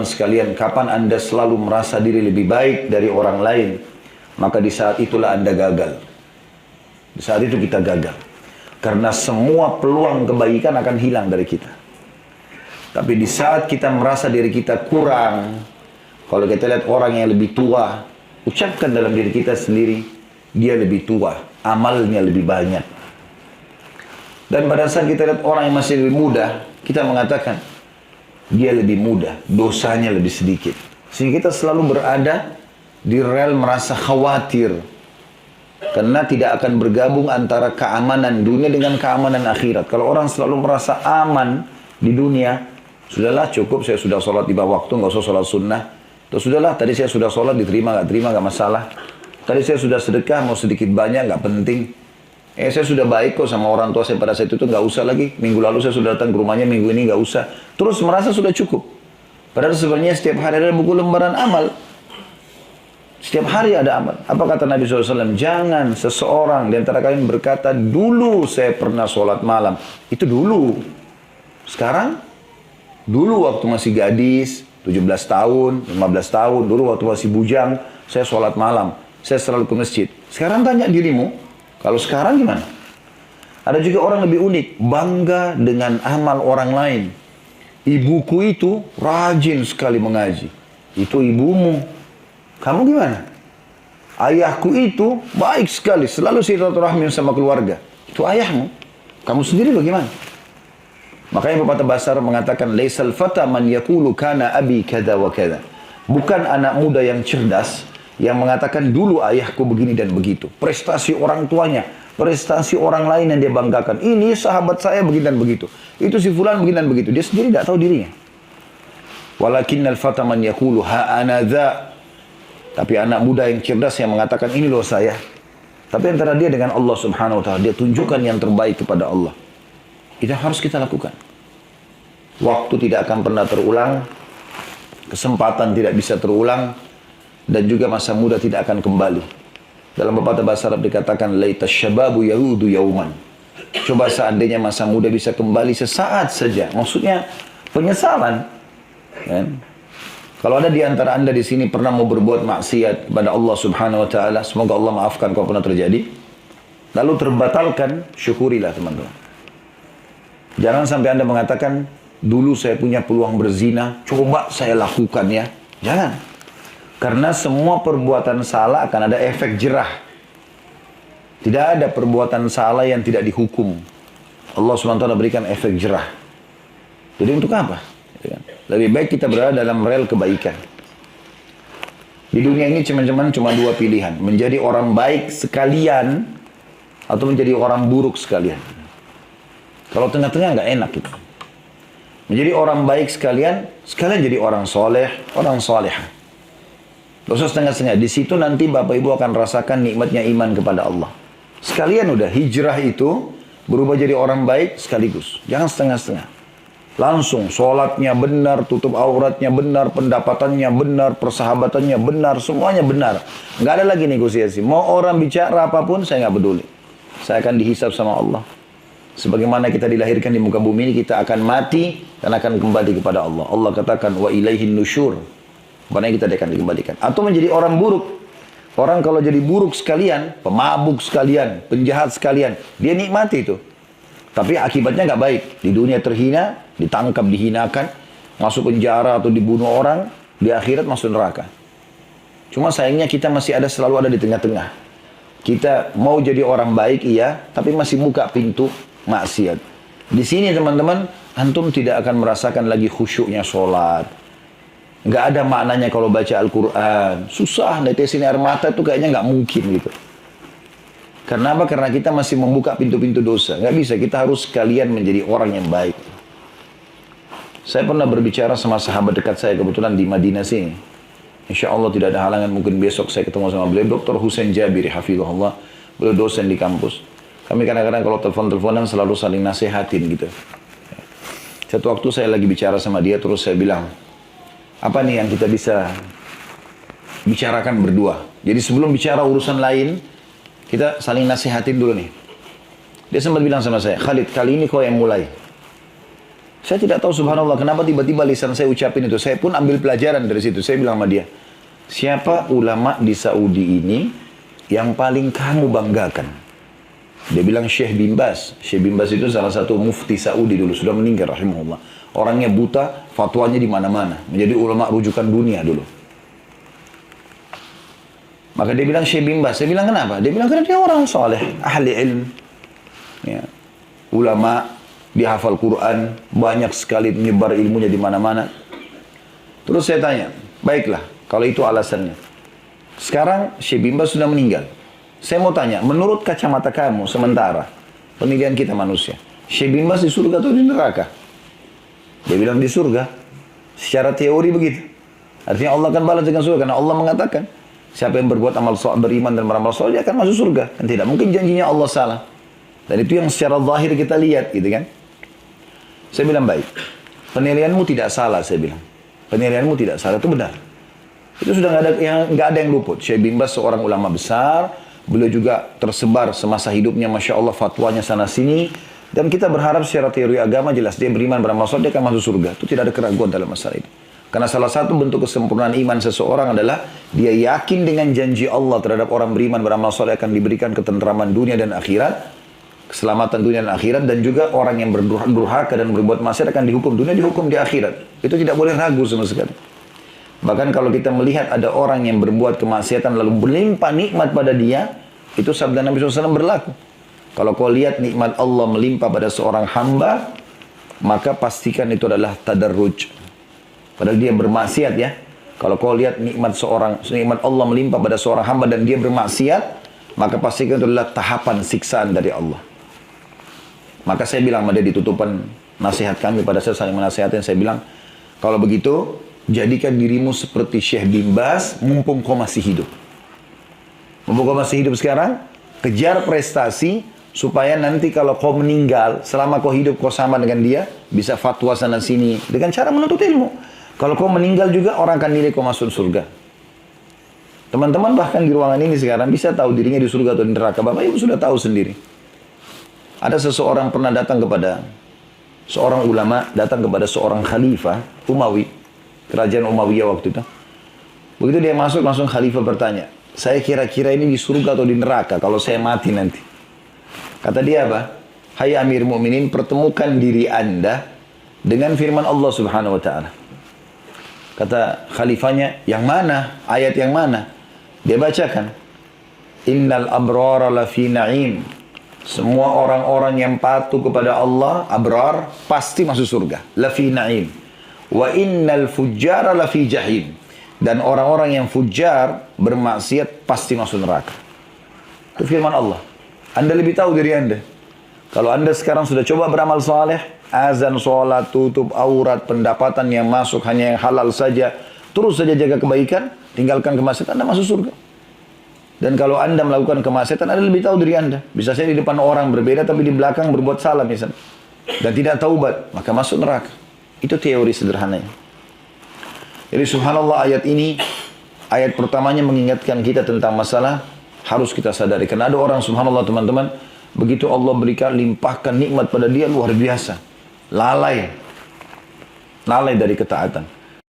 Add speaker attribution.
Speaker 1: teman-teman sekalian, kapan Anda selalu merasa diri lebih baik dari orang lain, maka di saat itulah Anda gagal. Di saat itu kita gagal. Karena semua peluang kebaikan akan hilang dari kita. Tapi di saat kita merasa diri kita kurang, kalau kita lihat orang yang lebih tua, ucapkan dalam diri kita sendiri, dia lebih tua, amalnya lebih banyak. Dan pada saat kita lihat orang yang masih lebih muda, kita mengatakan, dia lebih muda, dosanya lebih sedikit. Sehingga kita selalu berada di rel merasa khawatir. Karena tidak akan bergabung antara keamanan dunia dengan keamanan akhirat. Kalau orang selalu merasa aman di dunia, sudahlah cukup, saya sudah sholat di bawah waktu, nggak usah sholat sunnah. Atau sudahlah, tadi saya sudah sholat, diterima, nggak masalah. Tadi saya sudah sedekah, mau sedikit banyak, nggak penting. Saya sudah baik kok sama orang tua saya pada saat itu, nggak usah lagi. Minggu lalu saya sudah datang ke rumahnya, minggu ini nggak usah. Terus merasa sudah cukup. Padahal sebenarnya setiap hari ada buku lembaran amal. Setiap hari ada amal. Apa kata Nabi SAW? Jangan seseorang di antara kalian berkata, dulu saya pernah sholat malam. Itu dulu. Sekarang? Dulu waktu masih gadis, 17 tahun, 15 tahun. Dulu waktu masih bujang, saya sholat malam. Saya selalu ke masjid. Sekarang tanya dirimu, kalau sekarang gimana? Ada juga orang lebih unik, bangga dengan amal orang lain. Ibuku itu rajin sekali mengaji. Itu ibumu. Kamu gimana? Ayahku itu baik sekali, selalu silaturahmi sama keluarga. Itu ayahmu. Kamu sendiri bagaimana? Makanya pepatah Basar mengatakan, laisal fata man yaqulu kana abi kada wa kada. Bukan anak muda yang cerdas yang mengatakan dulu ayahku begini dan begitu. Prestasi orang tuanya, prestasi orang lain yang dia banggakan. Ini sahabat saya begini dan begitu. Itu si fulan begini dan begitu. Dia sendiri tidak tahu dirinya. Walakinnal fata man yaqulu ha ana dza. Tapi anak muda yang cerdas yang mengatakan ini loh saya. Tapi antara dia dengan Allah Subhanahu wa taala, dia tunjukkan yang terbaik kepada Allah. Itu harus kita lakukan. Waktu tidak akan pernah terulang, kesempatan tidak bisa terulang, dan juga masa muda tidak akan kembali. Dalam pepatah bahasa Arab dikatakan, laita syababu yahudu yauman. Coba seandainya masa muda bisa kembali sesaat saja. Maksudnya penyesalan. Kan? Kalau ada di antara anda di sini pernah mau berbuat maksiat kepada Allah Subhanahu Wa Taala, semoga Allah maafkan kalau pernah terjadi. Lalu terbatalkan, syukurilah teman-teman. Jangan sampai anda mengatakan, dulu saya punya peluang berzina, coba saya lakukan ya. Jangan. Karena semua perbuatan salah akan ada efek jerah. Tidak ada perbuatan salah yang tidak dihukum. Allah SWT berikan efek jerah. Jadi untuk apa? Lebih baik kita berada dalam rel kebaikan. Di dunia ini cuma dua pilihan. Menjadi orang baik sekalian atau menjadi orang buruk sekalian. Kalau tengah-tengah nggak enak gitu. Menjadi orang baik sekalian jadi orang soleh, orang solehah. Gak usah setengah-setengah. Di situ nanti Bapak Ibu akan rasakan nikmatnya iman kepada Allah. Sekalian udah hijrah itu berubah jadi orang baik sekaligus. Jangan setengah-setengah. Langsung sholatnya benar, tutup auratnya benar, pendapatannya benar, persahabatannya benar, semuanya benar. Nggak ada lagi negosiasi. Mau orang bicara apapun saya nggak peduli. Saya akan dihisab sama Allah. Sebagaimana kita dilahirkan di muka bumi ini, kita akan mati dan akan kembali kepada Allah. Allah katakan wa ilaihin nusyur. Makanya kita akan dikembalikan. Atau menjadi orang buruk. Orang kalau jadi buruk sekalian, pemabuk sekalian, penjahat sekalian, dia nikmati itu. Tapi akibatnya nggak baik. Di dunia terhina, ditangkap, dihinakan, masuk penjara atau dibunuh orang, di akhirat masuk neraka. Cuma sayangnya kita masih selalu ada di tengah-tengah. Kita mau jadi orang baik, iya, tapi masih buka pintu maksiat. Di sini teman-teman, antum tidak akan merasakan lagi khusyuknya sholat. Nggak ada maknanya kalau baca Al-Quran. Susah, netesin air mata itu kayaknya nggak mungkin gitu. Karena apa? Karena kita masih membuka pintu-pintu dosa. Nggak bisa, kita harus sekalian menjadi orang yang baik. Saya pernah berbicara sama sahabat dekat saya kebetulan di Madinah sini. Insya Allah tidak ada halangan, mungkin besok saya ketemu sama beliau, Dr. Husain Jabiri, hafizahullah. Beliau dosen di kampus. Kami kadang-kadang kalau telepon-teleponan selalu saling nasihatin gitu. Satu waktu saya lagi bicara sama dia, terus saya bilang, apa nih yang kita bisa bicarakan berdua? Jadi sebelum bicara urusan lain, kita saling nasihatin dulu nih. Dia sempat bilang sama saya, Khalid, kali ini kau yang mulai. Saya tidak tahu subhanallah kenapa tiba-tiba lisan saya ucapin itu. Saya pun ambil pelajaran dari situ. Saya bilang sama dia, siapa ulama di Saudi ini yang paling kamu banggakan? Dia bilang Syekh bin Baz. Syekh bin Baz itu salah satu mufti Saudi dulu, sudah meninggal rahimahullah. Orangnya buta, fatwanya di mana-mana, menjadi ulama rujukan dunia dulu. Maka dia bilang Syekh bin Baz. Saya bilang kenapa? Dia bilang karena dia orang soleh, ahli ilmu, ya, ulama. Dia hafal Quran, banyak sekali menyebar ilmunya di mana-mana. Terus saya tanya, baiklah, kalau itu alasannya. Sekarang Syekh bin Baz sudah meninggal. Saya mau tanya, menurut kacamata kamu sementara, penilaian kita manusia, Syekh bin Baz di surga atau di neraka? Dia bilang di surga. Secara teori begitu. Artinya Allah akan balas dengan surga, karena Allah mengatakan, siapa yang berbuat amal soleh, beriman dan beramal soleh, dia akan masuk surga. Dan tidak mungkin janjinya Allah salah. Dan itu yang secara zahir kita lihat, gitu kan? Saya bilang baik, penilaianmu tidak salah, saya bilang. Penilaianmu tidak salah, itu benar. Itu sudah nggak ada yang luput. Syekh bin Baz seorang ulama besar, beliau juga tersebar semasa hidupnya, masya Allah fatwanya sana sini. Dan kita berharap secara teori agama jelas dia beriman beramal soleh, dia akan masuk surga. Itu tidak ada keraguan dalam masalah itu. Karena salah satu bentuk kesempurnaan iman seseorang adalah dia yakin dengan janji Allah terhadap orang beriman beramal soleh akan diberikan ketentraman dunia dan akhirat. Keselamatan dunia dan akhirat, dan juga orang yang berdurhaka dan berbuat maksiat akan dihukum dunia, dihukum di akhirat. Itu tidak boleh ragu sama sekali. Bahkan kalau kita melihat ada orang yang berbuat kemaksiatan lalu berlimpah nikmat pada dia, itu sabda Nabi SAW berlaku. Kalau kau lihat nikmat Allah melimpah pada seorang hamba, maka pastikan itu adalah tadarruj. Padahal dia bermaksiat ya. Kalau kau lihat nikmat Allah melimpah pada seorang hamba dan dia bermaksiat, maka pastikan itu adalah tahapan siksaan dari Allah. Maka saya bilang sama dia di tutupan nasihat kami pada saya saling menasihatin, saya bilang, kalau begitu, jadikan dirimu seperti Syekh bin Baz, mumpung kau masih hidup. Mumpung kau masih hidup sekarang, kejar prestasi, supaya nanti kalau kau meninggal, selama kau hidup kau sama dengan dia, bisa fatwa sana sini, dengan cara menuntut ilmu. Kalau kau meninggal juga, orang akan nilai kau masuk surga. Teman-teman bahkan di ruangan ini sekarang bisa tahu dirinya di surga atau di neraka. Bapak Ibu sudah tahu sendiri. Ada seseorang pernah datang kepada seorang ulama, datang kepada seorang khalifah Umawi, kerajaan Umayyah waktu itu. Begitu dia masuk, langsung khalifah bertanya, saya kira-kira ini di surga atau di neraka kalau saya mati nanti. Kata dia apa? Hai Amir Mu'minin, pertemukan diri Anda dengan firman Allah Subhanahu wa Ta'ala. Kata khalifahnya, yang mana? Ayat yang mana? Dia bacakan, Innal abrara lafi na'im. Semua orang-orang yang patuh kepada Allah, abrar, pasti masuk surga. Lafi na'im. Wa innal fujjara lafi jahim. Dan orang-orang yang fujar, bermaksiat, pasti masuk neraka. Itu firman Allah. Anda lebih tahu dari Anda. Kalau Anda sekarang sudah coba beramal saleh, azan, sholat, tutup aurat, pendapatan yang masuk hanya yang halal saja, terus saja jaga kebaikan, tinggalkan kemaksiatan, Anda masuk surga. Dan kalau Anda melakukan kemaksiatan, Anda lebih tahu dari Anda. Bisa saya di depan orang berbeda, tapi di belakang berbuat salah misalnya. Dan tidak taubat, maka masuk neraka. Itu teori sederhananya. Jadi subhanallah, ayat ini, ayat pertamanya mengingatkan kita tentang masalah harus kita sadari. Karena ada orang subhanallah teman-teman, begitu Allah berikan, limpahkan nikmat pada dia luar biasa. Lalai dari ketaatan.